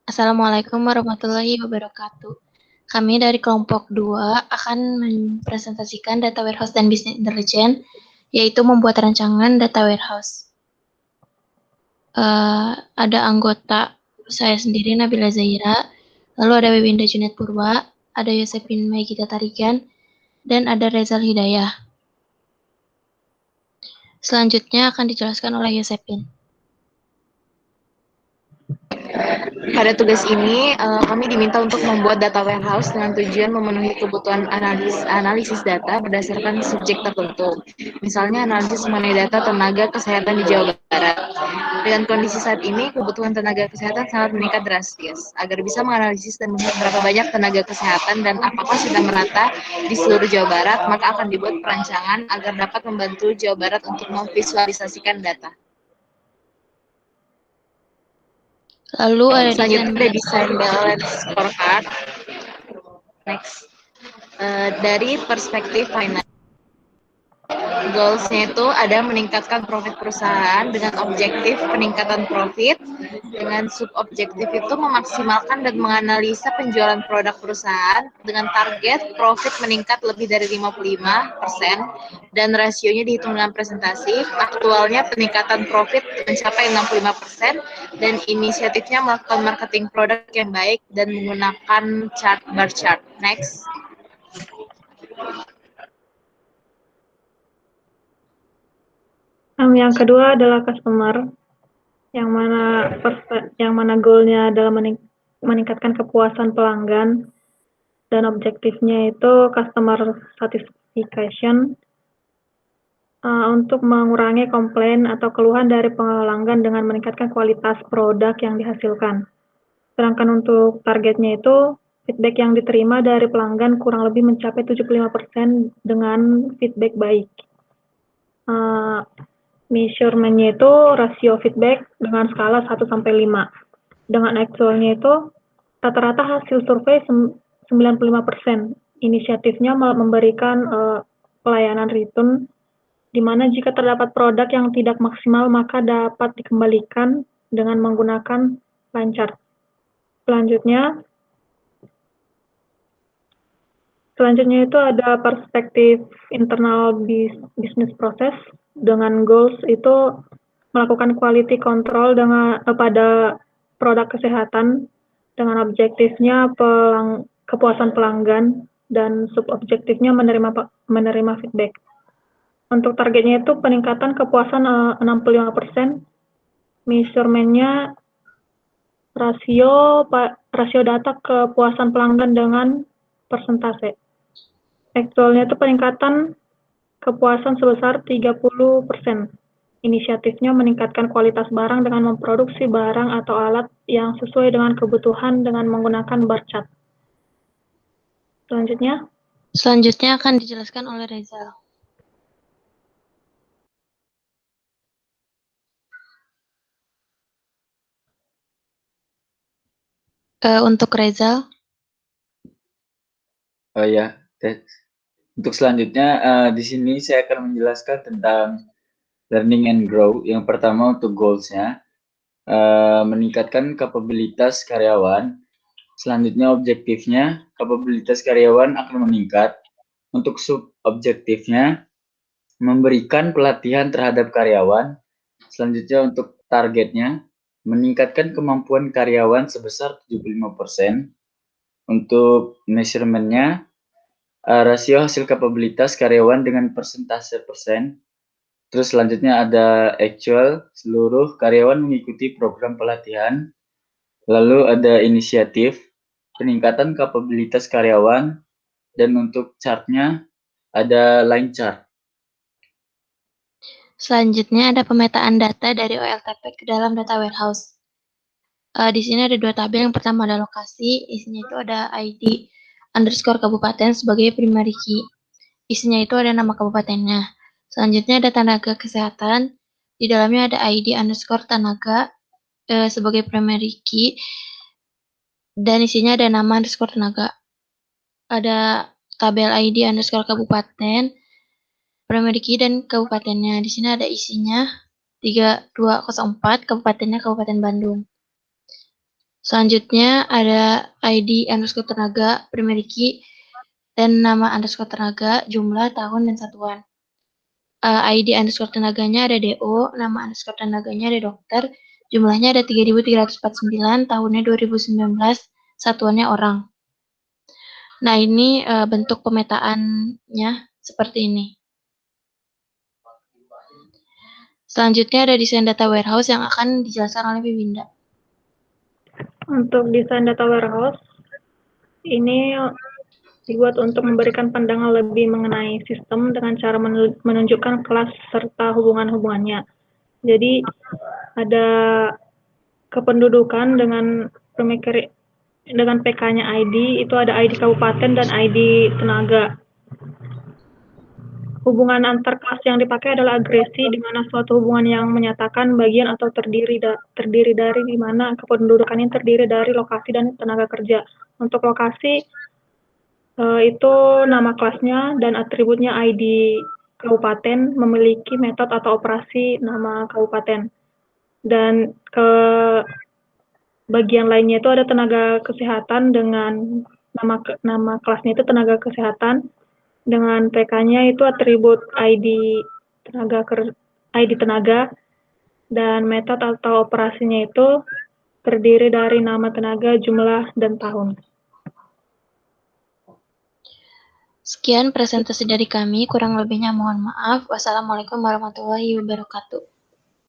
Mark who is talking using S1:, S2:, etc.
S1: Assalamualaikum warahmatullahi wabarakatuh. Kami dari kelompok 2 akan mempresentasikan data warehouse dan business intelligence, yaitu membuat rancangan data warehouse. Ada anggota saya sendiri, Nabila Zahira, lalu ada Wewinda Junet Purwa, ada Yosepin Maigita Tarigan, dan ada Rezal Hidayah. Selanjutnya akan dijelaskan oleh Yosepin.
S2: Pada tugas ini, kami diminta untuk membuat data warehouse dengan tujuan memenuhi kebutuhan analisis data berdasarkan subjek tertentu. Misalnya analisis mengenai data tenaga kesehatan di Jawa Barat. Dengan kondisi saat ini, kebutuhan tenaga kesehatan sangat meningkat drastis. Agar bisa menganalisis dan melihat berapa banyak tenaga kesehatan dan apakah sudah merata di seluruh Jawa Barat, maka akan dibuat perancangan agar dapat membantu Jawa Barat untuk memvisualisasikan data.
S1: Lalu ada
S2: Selanjutnya ada desain balance scorecard. Next. Dari perspektif finance, goals-nya itu ada meningkatkan profit perusahaan dengan objektif peningkatan profit, dengan subobjektif itu memaksimalkan dan menganalisa penjualan produk perusahaan dengan target profit meningkat lebih dari 55% dan rasionya dihitung dengan presentasi. Aktualnya peningkatan profit mencapai 65% dan inisiatifnya melakukan marketing produk yang baik dan menggunakan bar chart. Next.
S3: Yang kedua adalah customer, yang mana goalnya adalah meningkatkan kepuasan pelanggan dan objektifnya itu customer satisfaction, untuk mengurangi komplain atau keluhan dari pelanggan dengan meningkatkan kualitas produk yang dihasilkan. Sedangkan untuk targetnya itu feedback yang diterima dari pelanggan kurang lebih mencapai 75% dengan feedback baik. Measurement-nya itu rasio feedback dengan skala 1 sampai 5. Dengan actual-nya itu rata-rata hasil survei 95%. Inisiatifnya memberikan pelayanan return, di mana jika terdapat produk yang tidak maksimal maka dapat dikembalikan dengan menggunakan lancar. Selanjutnya itu ada perspektif internal business process, dengan goals itu melakukan quality control pada produk kesehatan dengan objektifnya kepuasan pelanggan dan subobjektifnya menerima feedback. Untuk targetnya itu peningkatan kepuasan 65%, measurement-nya rasio data kepuasan pelanggan dengan persentase. Actualnya itu peningkatan kepuasan sebesar 30%. Inisiatifnya meningkatkan kualitas barang dengan memproduksi barang atau alat yang sesuai dengan kebutuhan dengan menggunakan bar chart.
S1: Selanjutnya akan dijelaskan oleh Rezal. Untuk Rezal.
S4: Oh ya, untuk selanjutnya di sini saya akan menjelaskan tentang learning and grow. Yang pertama untuk goals-nya, meningkatkan kapabilitas karyawan. Selanjutnya objektifnya, kapabilitas karyawan akan meningkat. Untuk sub-objektifnya, memberikan pelatihan terhadap karyawan. Selanjutnya untuk targetnya, meningkatkan kemampuan karyawan sebesar 75%. Untuk measurement-nya, rasio hasil kapabilitas karyawan dengan persentase persen. Terus selanjutnya ada actual, seluruh karyawan mengikuti program pelatihan. Lalu ada inisiatif, peningkatan kapabilitas karyawan. Dan untuk chartnya ada line chart.
S1: Selanjutnya ada pemetaan data dari OLTP ke dalam data warehouse. Di sini ada 2 tabel. Yang pertama ada lokasi, isinya itu ada ID underscore kabupaten sebagai primary key. Isinya itu ada nama kabupatennya. Selanjutnya ada tenaga kesehatan, di dalamnya ada ID underscore tenaga sebagai primary key, dan isinya ada nama underscore tenaga. Ada tabel ID underscore kabupaten, primary key, dan kabupatennya. Di sini ada isinya 3204, kabupatennya Kabupaten Bandung. Selanjutnya ada ID underscore tenaga, primary key, dan nama underscore tenaga, jumlah, tahun, dan satuan. ID underscore tenaganya ada DO, nama underscore tenaganya ada dokter, jumlahnya ada 3.349, tahunnya 2019, satuannya orang. Nah, ini bentuk pemetaannya seperti ini. Selanjutnya ada desain data warehouse yang akan dijelaskan oleh Bibinda.
S3: Untuk desain data warehouse, ini dibuat untuk memberikan pandangan lebih mengenai sistem dengan cara menunjukkan kelas serta hubungan-hubungannya. Jadi, ada kependudukan dengan PK-nya ID, itu ada ID kabupaten dan ID tenaga. Hubungan antar kelas yang dipakai adalah agresi, di mana suatu hubungan yang menyatakan bagian atau terdiri dari di mana kependudukannya terdiri dari lokasi dan tenaga kerja. Untuk lokasi, itu nama kelasnya dan atributnya ID kabupaten memiliki metode atau operasi nama kabupaten. Dan ke bagian lainnya itu ada tenaga kesehatan dengan nama kelasnya itu tenaga kesehatan. Dengan PK-nya itu atribut ID tenaga dan metode atau operasinya itu terdiri dari nama tenaga, jumlah, dan tahun.
S1: Sekian presentasi dari kami, kurang lebihnya mohon maaf. Wassalamualaikum warahmatullahi wabarakatuh.